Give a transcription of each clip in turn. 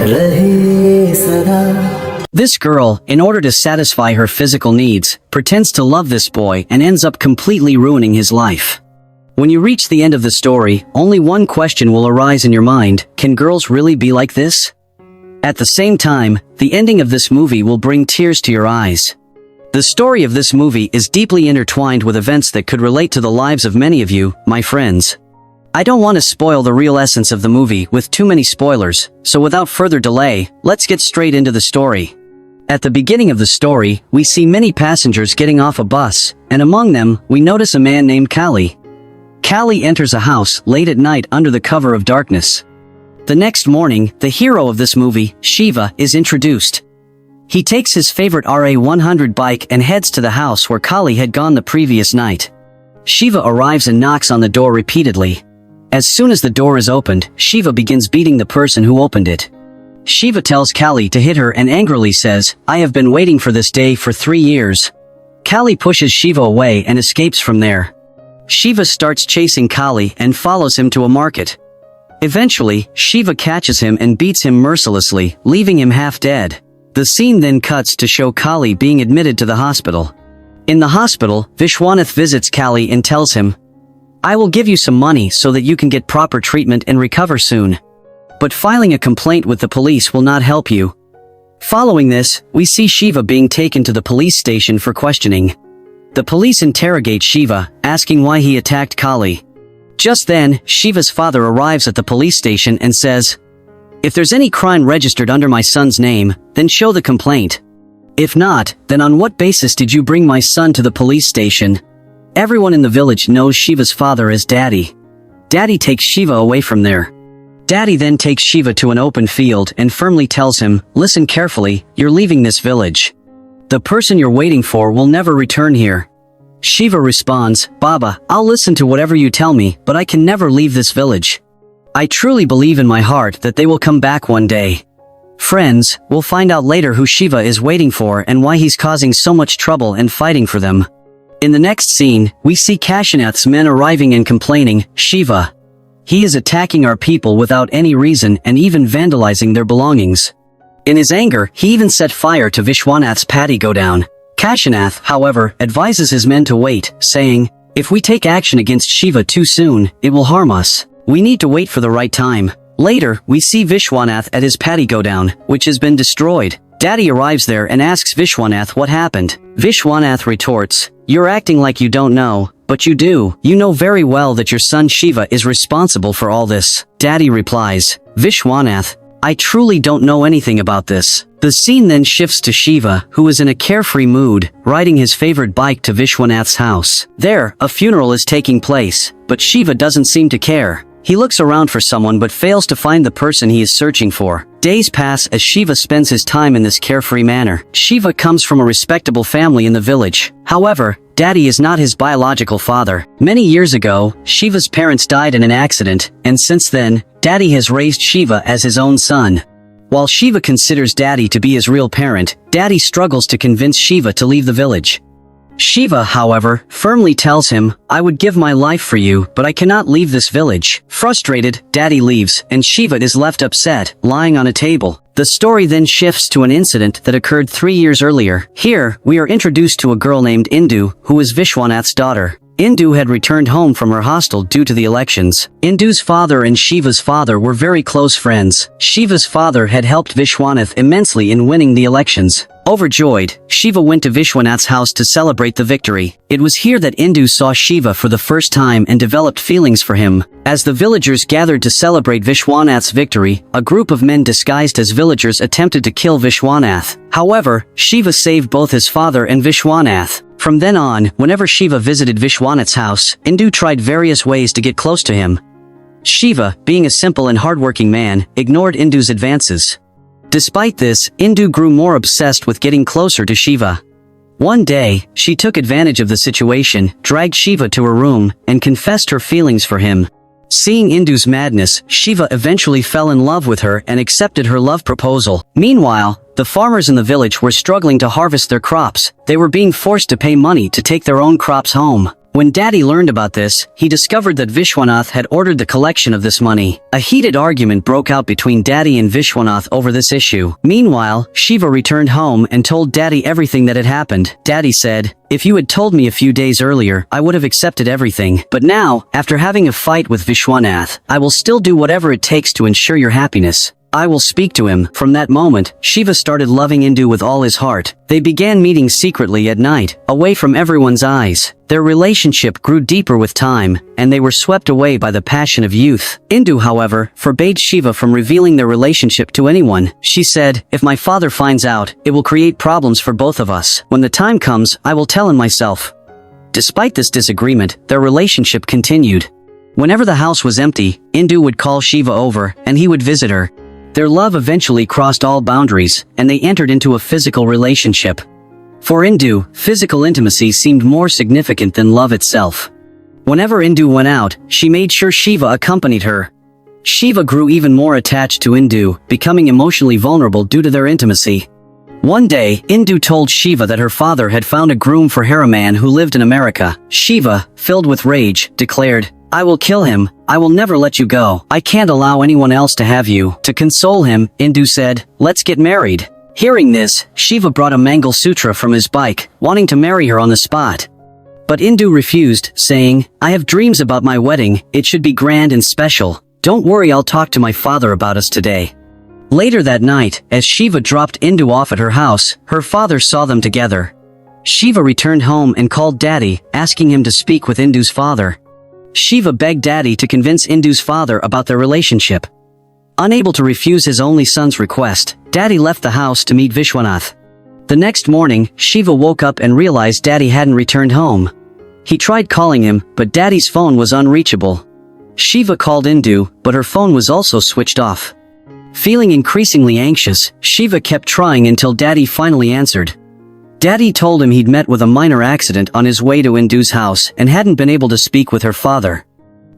रहे सदा. This girl, in order to satisfy her physical needs, pretends to love this boy and ends up completely ruining his life. When you reach the end of the story, only one question will arise in your mind: can girls really be like this? At the same time, the ending of this movie will bring tears to your eyes. The story of this movie is deeply intertwined with events that could relate to the lives of many of you, my friends. I don't want to spoil the real essence of the movie with too many spoilers, so without further delay, let's get straight into the story. At the beginning of the story, we see many passengers getting off a bus, and among them, we notice a man named Callie. Callie enters a house late at night under the cover of darkness. The next morning, the hero of this movie, Shiva, is introduced. He takes his favorite RA100 bike and heads to the house where Callie had gone the previous night. Shiva arrives and knocks on the door repeatedly. As soon as the door is opened, Shiva begins beating the person who opened it. Shiva tells Callie to hit her and angrily says, "I have been waiting for this day for 3 years." Callie pushes Shiva away and escapes from there. Shiva starts chasing Callie and follows him to a market. Eventually, Shiva catches him and beats him mercilessly, leaving him half dead. The scene then cuts to show Callie being admitted to the hospital. In the hospital, Vishwanath visits Callie and tells him, "I will give you some money so that you can get proper treatment and recover soon. But filing a complaint with the police will not help you." Following this, we see Shiva being taken to the police station for questioning. The police interrogate Shiva, asking why he attacked Callie. Just then, Shiva's father arrives at the police station and says, "If there's any crime registered under my son's name, then show the complaint. If not, then on what basis did you bring my son to the police station?" Everyone in the village knows Shiva's father as Daddy. Daddy takes Shiva away from there. Daddy then takes Shiva to an open field and firmly tells him, "Listen carefully, you're leaving this village. The person you're waiting for will never return here." Shiva responds, "Baba, I'll listen to whatever you tell me, but I can never leave this village. I truly believe in my heart that they will come back one day." Friends, we'll find out later who Shiva is waiting for and why he's causing so much trouble and fighting for them. In the next scene, we see Kashinath's men arriving and complaining, "Shiva. He is attacking our people without any reason and even vandalizing their belongings." In his anger, he even set fire to Vishwanath's paddy go down. Kashinath, however, advises his men to wait, saying, "If we take action against Shiva too soon, it will harm us. We need to wait for the right time." Later, we see Vishwanath at his paddy go down, which has been destroyed. Daddy arrives there and asks Vishwanath what happened. Vishwanath retorts, "You're acting like you don't know, but you do. You know very well that your son Shiva is responsible for all this." Daddy replies, "Vishwanath, I truly don't know anything about this." The scene then shifts to Shiva, who is in a carefree mood, riding his favorite bike to Vishwanath's house. There, a funeral is taking place, but Shiva doesn't seem to care. He looks around for someone but fails to find the person he is searching for. Days pass as Shiva spends his time in this carefree manner. Shiva comes from a respectable family in the village. However, Daddy is not his biological father. Many years ago, Shiva's parents died in an accident, and since then, Daddy has raised Shiva as his own son. While Shiva considers Daddy to be his real parent, Daddy struggles to convince Shiva to leave the village. Shiva, however, firmly tells him, "I would give my life for you, but I cannot leave this village." Frustrated, Daddy leaves, and Shiva is left upset, lying on a table. The story then shifts to an incident that occurred 3 years earlier. Here, we are introduced to a girl named Indu, who is Vishwanath's daughter. Indu had returned home from her hostel due to the elections. Indu's father and Shiva's father were very close friends. Shiva's father had helped Vishwanath immensely in winning the elections. Overjoyed, Shiva went to Vishwanath's house to celebrate the victory. It was here that Indu saw Shiva for the first time and developed feelings for him. As the villagers gathered to celebrate Vishwanath's victory, a group of men disguised as villagers attempted to kill Vishwanath. However, Shiva saved both his father and Vishwanath. From then on, whenever Shiva visited Vishwanath's house, Indu tried various ways to get close to him. Shiva, being a simple and hardworking man, ignored Indu's advances. Despite this, Indu grew more obsessed with getting closer to Shiva. One day, she took advantage of the situation, dragged Shiva to her room, and confessed her feelings for him. Seeing Indu's madness, Shiva eventually fell in love with her and accepted her love proposal. Meanwhile, the farmers in the village were struggling to harvest their crops. They were being forced to pay money to take their own crops home. When Daddy learned about this, he discovered that Vishwanath had ordered the collection of this money. A heated argument broke out between Daddy and Vishwanath over this issue. Meanwhile, Shiva returned home and told Daddy everything that had happened. Daddy said, "If you had told me a few days earlier, I would have accepted everything. But now, after having a fight with Vishwanath, I will still do whatever it takes to ensure your happiness. I will speak to him." From that moment, Shiva started loving Indu with all his heart. They began meeting secretly at night, away from everyone's eyes. Their relationship grew deeper with time, and they were swept away by the passion of youth. Indu, however, forbade Shiva from revealing their relationship to anyone. She said, "If my father finds out, it will create problems for both of us. When the time comes, I will tell him myself." Despite this disagreement, their relationship continued. Whenever the house was empty, Indu would call Shiva over, and he would visit her. Their love eventually crossed all boundaries, and they entered into a physical relationship. For Indu, physical intimacy seemed more significant than love itself. Whenever Indu went out, she made sure Shiva accompanied her. Shiva grew even more attached to Indu, becoming emotionally vulnerable due to their intimacy. One day, Indu told Shiva that her father had found a groom for her, a man who lived in America. Shiva, filled with rage, declared, "I will kill him. I will never let you go. I can't allow anyone else to have you." To console him, Indu said, "Let's get married." Hearing this, Shiva brought a Mangal Sutra from his bike, wanting to marry her on the spot. But Indu refused, saying, "I have dreams about my wedding. It should be grand and special. Don't worry, I'll talk to my father about us today." Later that night, as Shiva dropped Indu off at her house, her father saw them together. Shiva returned home and called Daddy, asking him to speak with Indu's father. Shiva begged Daddy to convince Indu's father about their relationship. Unable to refuse his only son's request, Daddy left the house to meet Vishwanath. The next morning, Shiva woke up and realized Daddy hadn't returned home. He tried calling him, but Daddy's phone was unreachable. Shiva called Indu, but her phone was also switched off. Feeling increasingly anxious, Shiva kept trying until Daddy finally answered. Daddy told him he'd met with a minor accident on his way to Indu's house and hadn't been able to speak with her father.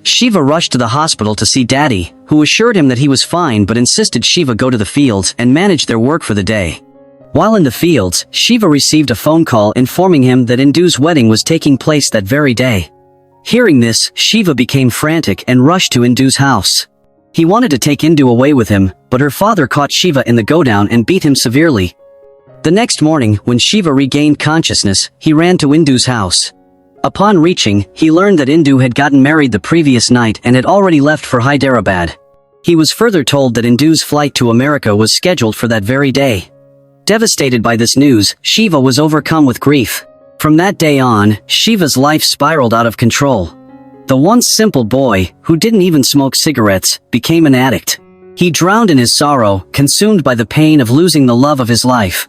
Shiva rushed to the hospital to see Daddy, who assured him that he was fine but insisted Shiva go to the fields and manage their work for the day. While in the fields, Shiva received a phone call informing him that Indu's wedding was taking place that very day. Hearing this, Shiva became frantic and rushed to Indu's house. He wanted to take Indu away with him, but her father caught Shiva in the godown and beat him severely. The next morning, when Shiva regained consciousness, he ran to Indu's house. Upon reaching, he learned that Indu had gotten married the previous night and had already left for Hyderabad. He was further told that Indu's flight to America was scheduled for that very day. Devastated by this news, Shiva was overcome with grief. From that day on, Shiva's life spiraled out of control. The once simple boy, who didn't even smoke cigarettes, became an addict. He drowned in his sorrow, consumed by the pain of losing the love of his life.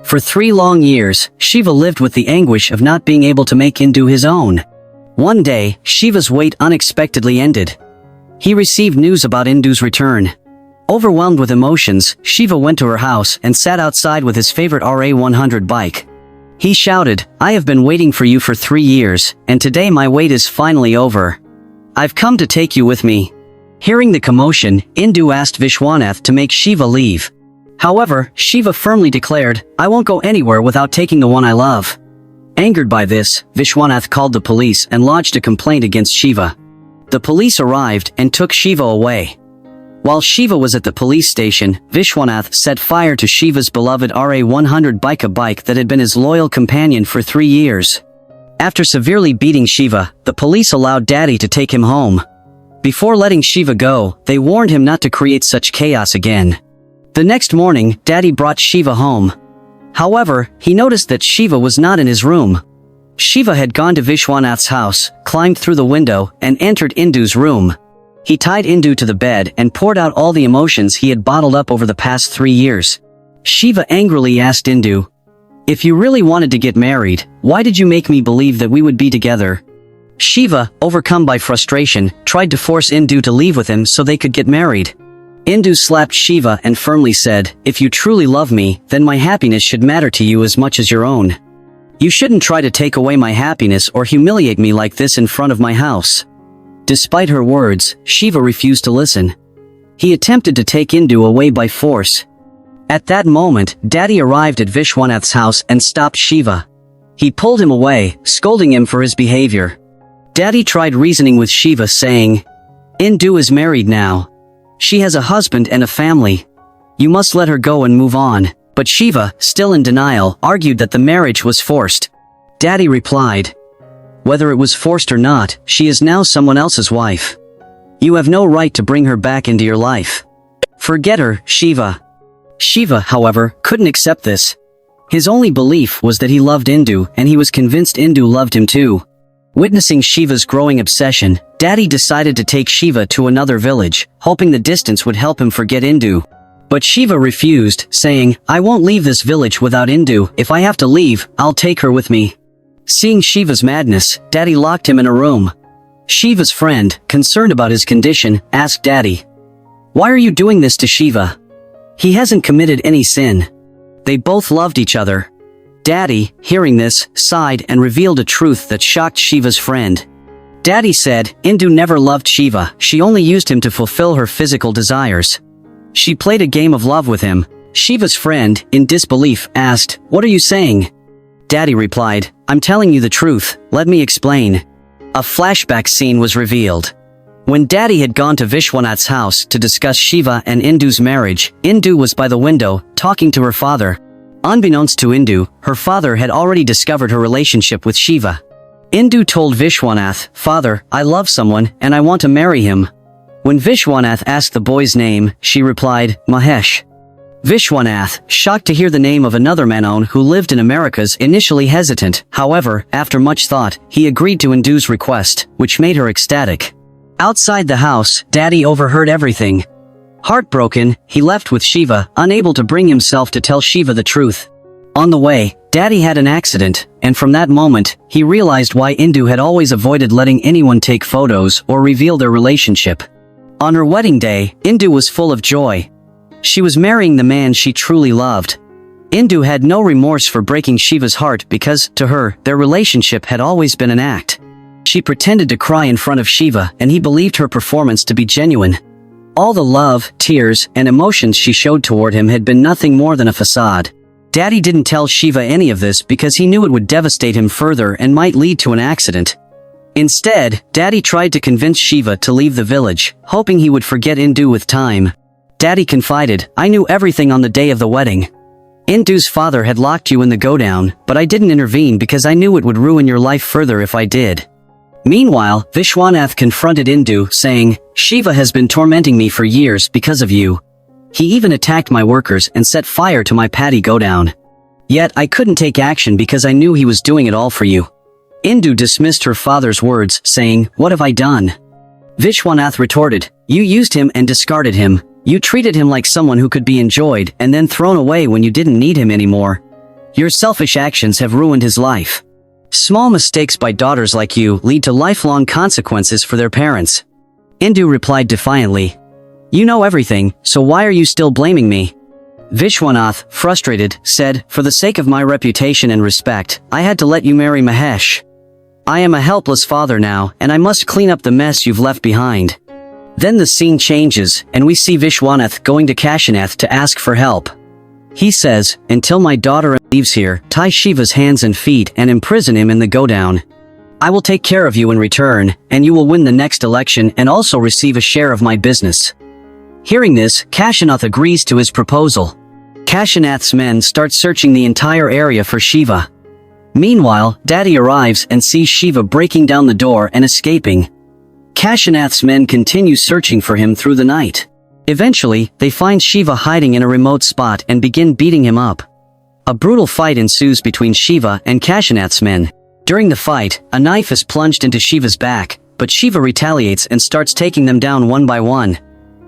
For 3 long years, Shiva lived with the anguish of not being able to make Indu his own. One day, Shiva's wait unexpectedly ended. He received news about Indu's return. Overwhelmed with emotions, Shiva went to her house and sat outside with his favorite RA100 bike. He shouted, "I have been waiting for you for 3 years, and today my wait is finally over. I've come to take you with me." Hearing the commotion, Indu asked Vishwanath to make Shiva leave. However, Shiva firmly declared, "I won't go anywhere without taking the one I love." Angered by this, Vishwanath called the police and lodged a complaint against Shiva. The police arrived and took Shiva away. While Shiva was at the police station, Vishwanath set fire to Shiva's beloved RA100 bike, a bike that had been his loyal companion for 3 years. After severely beating Shiva, the police allowed Daddy to take him home. Before letting Shiva go, they warned him not to create such chaos again. The next morning, Daddy brought Shiva home. However, he noticed that Shiva was not in his room. Shiva had gone to Vishwanath's house, climbed through the window, and entered Indu's room. He tied Indu to the bed and poured out all the emotions he had bottled up over the past 3 years. Shiva angrily asked Indu, "If you really wanted to get married, why did you make me believe that we would be together?" Shiva, overcome by frustration, tried to force Indu to leave with him so they could get married. Indu slapped Shiva and firmly said, "If you truly love me, then my happiness should matter to you as much as your own. You shouldn't try to take away my happiness or humiliate me like this in front of my house." Despite her words, Shiva refused to listen. He attempted to take Indu away by force. At that moment, Daddy arrived at Vishwanath's house and stopped Shiva. He pulled him away, scolding him for his behavior. Daddy tried reasoning with Shiva, saying, "Indu is married now. She has a husband and a family. You must let her go and move on." But Shiva, still in denial, argued that the marriage was forced. Daddy replied, "Whether it was forced or not, she is now someone else's wife. You have no right to bring her back into your life. Forget her, Shiva." Shiva, however, couldn't accept this. His only belief was that he loved Indu, and he was convinced Indu loved him too. Witnessing Shiva's growing obsession, Daddy decided to take Shiva to another village, hoping the distance would help him forget Indu. But Shiva refused, saying, "I won't leave this village without Indu. If I have to leave, I'll take her with me." Seeing Shiva's madness, Daddy locked him in a room. Shiva's friend, concerned about his condition, asked Daddy, "Why are you doing this to Shiva? He hasn't committed any sin. They both loved each other." Daddy, hearing this, sighed and revealed a truth that shocked Shiva's friend. Daddy said, "Indu never loved Shiva. She only used him to fulfill her physical desires. She played a game of love with him." Shiva's friend, in disbelief, asked, "What are you saying?" Daddy replied, "I'm telling you the truth. Let me explain." A flashback scene was revealed. When Daddy had gone to Vishwanath's house to discuss Shiva and Indu's marriage, Indu was by the window, talking to her father. Unbeknownst to Indu, her father had already discovered her relationship with Shiva. Indu told Vishwanath, "Father, I love someone, and I want to marry him." When Vishwanath asked the boy's name, she replied, "Mahesh." Vishwanath, shocked to hear the name of another man who lived in Americas, initially hesitant. However, after much thought, he agreed to Indu's request, which made her ecstatic. Outside the house, Daddy overheard everything. Heartbroken, he left with Shiva, unable to bring himself to tell Shiva the truth. On the way, Daddy had an accident, and from that moment, he realized why Indu had always avoided letting anyone take photos or reveal their relationship. On her wedding day, Indu was full of joy. She was marrying the man she truly loved. Indu had no remorse for breaking Shiva's heart because, to her, their relationship had always been an act. She pretended to cry in front of Shiva, and he believed her performance to be genuine. All the love, tears, and emotions she showed toward him had been nothing more than a facade. Daddy didn't tell Shiva any of this because he knew it would devastate him further and might lead to an accident. Instead, Daddy tried to convince Shiva to leave the village, hoping he would forget Indu with time. Daddy confided, "I knew everything on the day of the wedding. Indu's father had locked you in the go-down, but I didn't intervene because I knew it would ruin your life further if I did." Meanwhile, Vishwanath confronted Indu, saying, "Shiva has been tormenting me for years because of you. He even attacked my workers and set fire to my paddy go-down. Yet I couldn't take action because I knew he was doing it all for you." Indu dismissed her father's words, saying, "What have I done?" Vishwanath retorted, "You used him and discarded him. You treated him like someone who could be enjoyed and then thrown away when you didn't need him anymore. Your selfish actions have ruined his life. Small mistakes by daughters like you lead to lifelong consequences for their parents." Indu replied defiantly, "You know everything, so why are you still blaming me?" Vishwanath, frustrated, said, "For the sake of my reputation and respect, I had to let you marry Mahesh. I am a helpless father now, and I must clean up the mess you've left behind." Then the scene changes, and we see Vishwanath going to Kashinath to ask for help. He says, "Until my daughter leaves here, tie Shiva's hands and feet and imprison him in the go-down. I will take care of you in return, and you will win the next election and also receive a share of my business." Hearing this, Kashinath agrees to his proposal. Kashinath's men start searching the entire area for Shiva. Meanwhile, Daddy arrives and sees Shiva breaking down the door and escaping. Kashinath's men continue searching for him through the night. Eventually, they find Shiva hiding in a remote spot and begin beating him up. A brutal fight ensues between Shiva and Kashinath's men. During the fight, a knife is plunged into Shiva's back, but Shiva retaliates and starts taking them down one by one.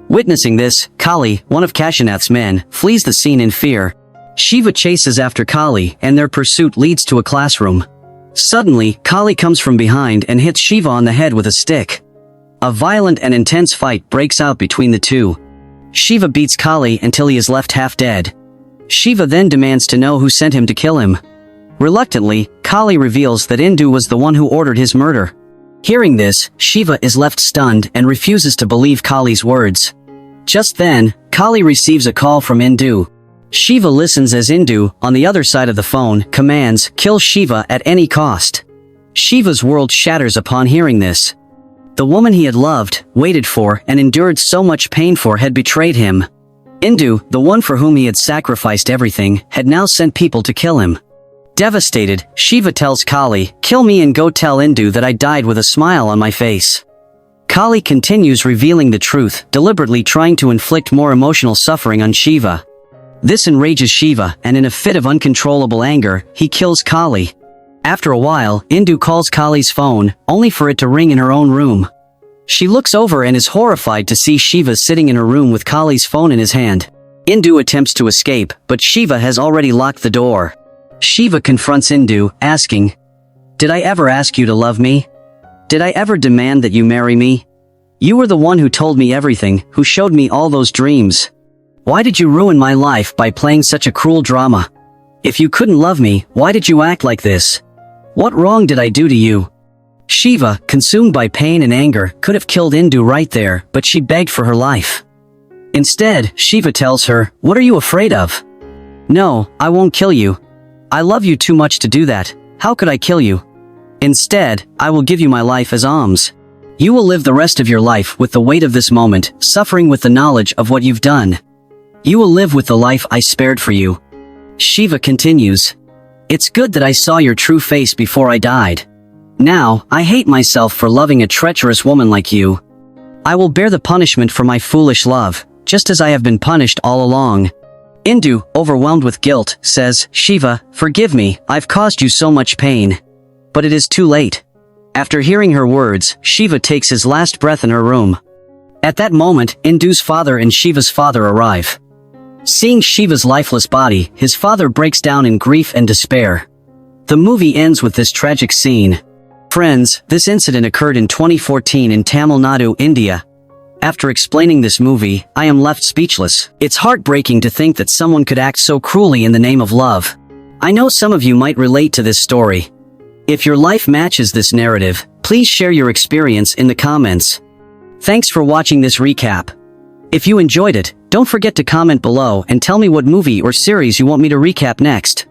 Witnessing this, Kali, one of Kashinath's men, flees the scene in fear. Shiva chases after Kali, and their pursuit leads to a classroom. Suddenly, Kali comes from behind and hits Shiva on the head with a stick. A violent and intense fight breaks out between the two. Shiva beats Kali until he is left half dead. Shiva then demands to know who sent him to kill him. Reluctantly, Kali reveals that Indu was the one who ordered his murder. Hearing this, Shiva is left stunned and refuses to believe Kali's words. Just then, Kali receives a call from Indu. Shiva listens as Indu, on the other side of the phone, commands, "Kill Shiva at any cost." Shiva's world shatters upon hearing this. The woman he had loved, waited for, and endured so much pain for had betrayed him. Indu, the one for whom he had sacrificed everything, had now sent people to kill him. Devastated, Shiva tells Kali, "Kill me and go tell Indu that I died with a smile on my face." Kali continues revealing the truth, deliberately trying to inflict more emotional suffering on Shiva. This enrages Shiva, and in a fit of uncontrollable anger, he kills Kali. After a while, Indu calls Kali's phone, only for it to ring in her own room. She looks over and is horrified to see Shiva sitting in her room with Kali's phone in his hand. Indu attempts to escape, but Shiva has already locked the door. Shiva confronts Indu, asking, "Did I ever ask you to love me? Did I ever demand that you marry me? You were the one who told me everything, who showed me all those dreams. Why did you ruin my life by playing such a cruel drama? If you couldn't love me, why did you act like this? What wrong did I do to you?" Shiva, consumed by pain and anger, could have killed Indu right there, but she begged for her life. Instead, Shiva tells her, "What are you afraid of? No, I won't kill you. I love you too much to do that. How could I kill you? Instead, I will give you my life as alms. You will live the rest of your life with the weight of this moment, suffering with the knowledge of what you've done. You will live with the life I spared for you." Shiva continues, "It's good that I saw your true face before I died. Now, I hate myself for loving a treacherous woman like you. I will bear the punishment for my foolish love, just as I have been punished all along." Indu, overwhelmed with guilt, says, "Shiva, forgive me, I've caused you so much pain. But it is too late." After hearing her words, Shiva takes his last breath in her room. At that moment, Indu's father and Shiva's father arrive. Seeing Shiva's lifeless body, his father breaks down in grief and despair. The movie ends with this tragic scene. Friends, this incident occurred in 2014 in Tamil Nadu, India. After explaining this movie, I am left speechless. It's heartbreaking to think that someone could act so cruelly in the name of love. I know some of you might relate to this story. If your life matches this narrative, please share your experience in the comments. Thanks for watching this recap. If you enjoyed it, don't forget to comment below and tell me what movie or series you want me to recap next.